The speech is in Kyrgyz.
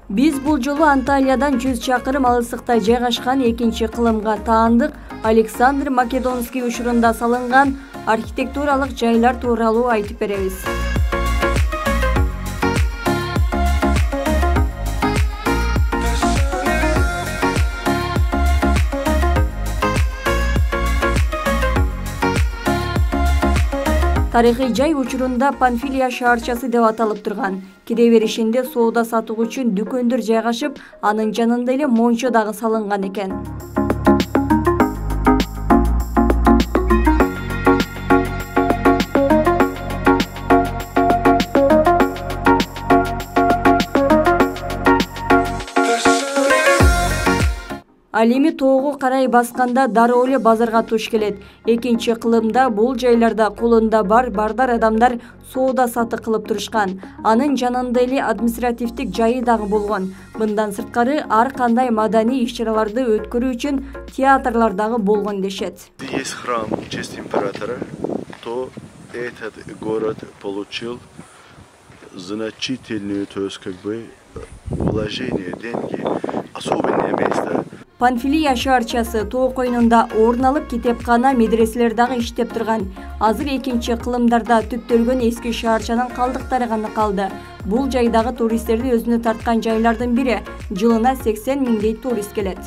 Биз бул жолу Анталиядан 100 чакырым алыстыкта жайгашкан экинчи кылымга таандык Александр Македонский учурунда салынган архитектуралык жайлар тууралуу айтып беребиз. Тарыхый жай учурунда Панфилия шаарчасы деп аталып турган. Кире беришинде соода сатуу үчүн дүкөндөр жайгашып, анын жанында эле мончо дагы салынган экен. Ал эми тоого карай басканда дароо эле базарга туш келет. Экинчи кылымда бул жайларда колунда бардар адамдар соода сатык кылып турушкан. Анын жанында эле административдик жайы дагы болгон. Мындан сырткары ар кандай маданий иш-чараларды өткөрүү үчүн театрлар дагы болгон дешет. Есть храм в честь императора, то этот город получил значительную, то есть вложение, деньги, особенное место. Панфилия шаарчасы тоо койнунда орун алып китепкана, медреселер дагы иштеп турган. Азыр экинчи кылымдарда түптөлгөн эски шаарчанын калдыктары гана калды. Бул жайдагы туристтерди өзүнө тарткан жайлардын бири. Жылына 80 миңдей турист келет.